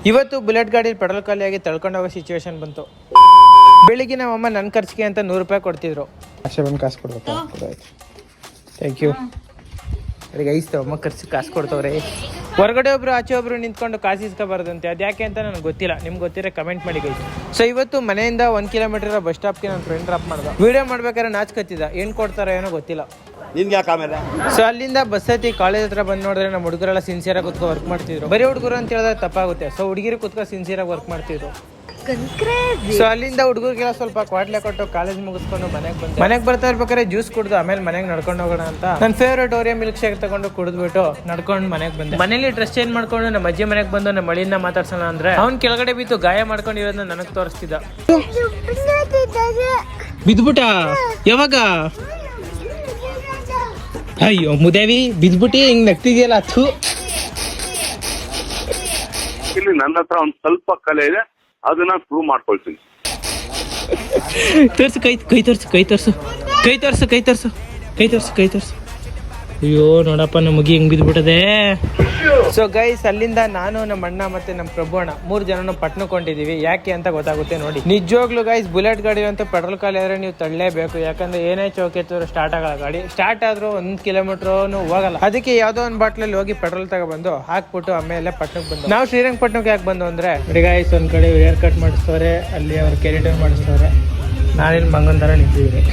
ಇವತ್ತು ಬುಲೆಟ್ ಗಾಡಿ ಪೆಟ್ರೋಲ್ ಖಾಲಿಯಾಗಿ ತಳ್ಕೊಂಡು ಹೋಗೋ ಸಿಚುವೇಶನ್ ಬಂತು. ಬೆಳಿಗ್ಗೆ ನಮ್ಮಮ್ಮ ನನ್ನ ಖರ್ಚಿಗೆ ಅಂತ 100 ರೂಪಾಯಿ ಕೊಡ್ತಿದ್ರು. ಅಷ್ಟೇ ಬಂದು ಕಾಸು ಕೊಡ್ಬೇಕಾ? Thank you. ಅವ್ರಿಗೆ ಐಸ್ತವ ಅಮ್ಮ ಖರ್ಚಿಗೆ ಕಾಸು ಕೊಡ್ತವ್ರೆ. ಹೊರಗಡೆ ಒಬ್ರು ಆಚೆ ಒಬ್ರು ನಿಂತ್ಕೊಂಡು ಕಾಸು ಇಸ್ಕೋಬಾರ್ದಂತೆ. ಅದ್ಯಾಕೆ ಅಂತ ನನಗೆ ಗೊತ್ತಿಲ್ಲ. ನಿಮ್ಗೆ ಗೊತ್ತಿರೋ ಕಮೆಂಟ್ ಮಾಡಿ ಗೈಸ್. ಸೊ ಇವತ್ತು ಮನೆಯಿಂದ 1 ಕಿಲೋಮೀಟರ್ ಬಸ್ ಸ್ಟಾಪ್ಗೆ ನನ್ನ ಫ್ರೆಂಡ್ ಡ್ರಾಪ್ ಮಾಡ್ದ. ವಿಡಿಯೋ ಮಾಡ್ಬೇಕಾದ್ರೆ ನಾಚ್ಕತ್ತಿದ್ದ. ಏನು ಕೊಡ್ತಾರೋ ಏನೋ ಗೊತ್ತಿಲ್ಲ. ಸೊ ಅಲ್ಲಿಂದ ಬಸ್ ಹತ್ತಿ ಕಾಲೇಜ್ ಹತ್ರ ಬಂದು ನೋಡಿದ್ರೆ ನಮ್ಮ ಹುಡುಗರೆಲ್ಲ ಸಿನ್ಸಿಯರಾಗಿ ಕುತ್ಕೊ ವರ್ಕ್ ಮಾಡ್ತಿದ್ರು. ಬರೀ ಹುಡುಗರು ಅಂತ ಹೇಳಿದ್ರೆ ತಪ್ಪಾಗುತ್ತೆ. ಸೊ ಹುಡುಗಿರು ಕುತ್ಕೊ ಸಿನ್ಸಿಯರಾಗಿ ವರ್ಕ್ ಮಾಡ್ತಿದ್ರು. ಸೊ ಅಲ್ಲಿಂದ ಹುಡುಗರಿಗೆಲ್ಲ ಸ್ವಲ್ಪ ಕ್ವಾಟ್ಲೆ ಕೊಟ್ಟು ಕಾಲೇಜ್ ಮುಗಿಸ್ಕೊಂಡು ಮನೆಗೆ ಬರ್ತಾ ಇರ್ಬೇಕಾದ್ರೆ ಜ್ಯೂಸ್ ಕುಡ್ದು ಆಮೇಲೆ ಮನೆಗೆ ನಡ್ಕೊಂಡು ಹೋಗೋಣ ಅಂತ ನನ್ನ ಫೇವ್ರೇಟ್ ಓರಿಯೋ ಮಿಲ್ಕ್ ಶೇಕ್ ತಗೊಂಡು ಕುಡಿದ್ಬಿಟ್ಟು ನಡ್ಕೊಂಡು ಮನೆಗೆ ಬಂದೆ. ಮನೇಲಿ ಡ್ರೆಸ್ ಚೇಂಜ್ ಮಾಡ್ಕೊಂಡು ನಮ್ಮ ಅಜ್ಜಿ ಮನೆಗೆ ಬಂದು ನಮ್ಮ ಮಳಿಯಿಂದ ಮಾತಾಡ್ಸೋಣ ಅಂದ್ರೆ ಅವ್ನ್ ಕೆಳಗಡೆ ಬಿದ್ದು ಗಾಯ ಮಾಡ್ಕೊಂಡಿರೋದನ್ನ ನನಗೆ ತೋರಿಸ್ತಿದ್ದ. ಬಿದ್ಬಿಟ್ಟ? ಯಾವಾಗ? ಅಯ್ಯೋ ಮುದೇವಿ, ಬಿದ್ಬಿಟ್ಟು ಹಿಂಗ್ ನಗ್ತಿದ್ಯಲ್ಲ. ಅಥು ಇಲ್ಲಿ ನನ್ನ ಹತ್ರ ಒಂದ್ ಸ್ವಲ್ಪ ಕಲೆ ಇದೆ, ಅದನ್ನ ಪ್ರೂವ್ ಮಾಡ್ಕೊಳ್ತೀನಿ. ತೋರ್ಸು ಕೈ ತೋರ್ಸು. ಅಯ್ಯೋ ನೋಡಪ್ಪ, ನಮ್ಮ ಮುಗಿ ಹೆಂಗ್ ಬಿದ್ಬಿಟ್ಟದೆ. ಸೊ ಗೈಸ್, ಅಲ್ಲಿಂದ ನಾನು ನಮ್ಮ ಅಣ್ಣ ಮತ್ತೆ ನಮ್ಮ ಪ್ರಭು ಅಣ್ಣ 3 ಜನನು ಪಟ್ನಕೊಂಡಿದೀವಿ. ಯಾಕೆ ಅಂತ ಗೊತ್ತಾಗುತ್ತೆ ನೋಡಿ. ನಿಜವಾಗ್ಲೂ ಗೈಸ್, ಬುಲೆಟ್ ಗಾಡಿ ಅಂತ ಪೆಟ್ರೋಲ್ ಖಾಲಿ ಆದ್ರೆ ನೀವು ತಳ್ಳಲೇಬೇಕು. ಯಾಕಂದ್ರೆ ಏನೇ ಚೌಕಿ ಎತ್ತಿದ್ರು ಸ್ಟಾರ್ಟ್ ಆಗಲ್ಲ ಗಾಡಿ. ಸ್ಟಾರ್ಟ್ ಆದ್ರೂ 1 ಕಿಲೋಮೀಟರ್ ಹೋಗಲ್ಲ. ಅದಕ್ಕೆ ಯಾವ್ದೋ ಒಂದು ಬಾಟ್ಲಲ್ಲಿ ಹೋಗಿ ಪೆಟ್ರೋಲ್ ತಗೊಬಂದು ಹಾಕ್ಬಿಟ್ಟು ಆಮೇಲೆ ಪಟ್ನಕ್ಕೆ ಬಂದು. ನಾವು ಶ್ರೀರಂಗಪಟ್ಟಣಕ್ಕೆ ಯಾಕೆ ಬಂದು ಅಂದ್ರೆ ಗೈಸ್, ಒಂದ್ ಕಡೆ ಹೇರ್ ಕಟ್ ಮಾಡಿಸ್ತವ್ರೆ, ಅಲ್ಲಿ ಅವ್ರು ಕೆರಿಟರ್ ಮಾಡಿಸ್ತವ್ರೆ. ನಾನಿಲ್ಲಿ ಮಂಗನ್ ತರ ನಿಂತಿದ್ದೀನಿ.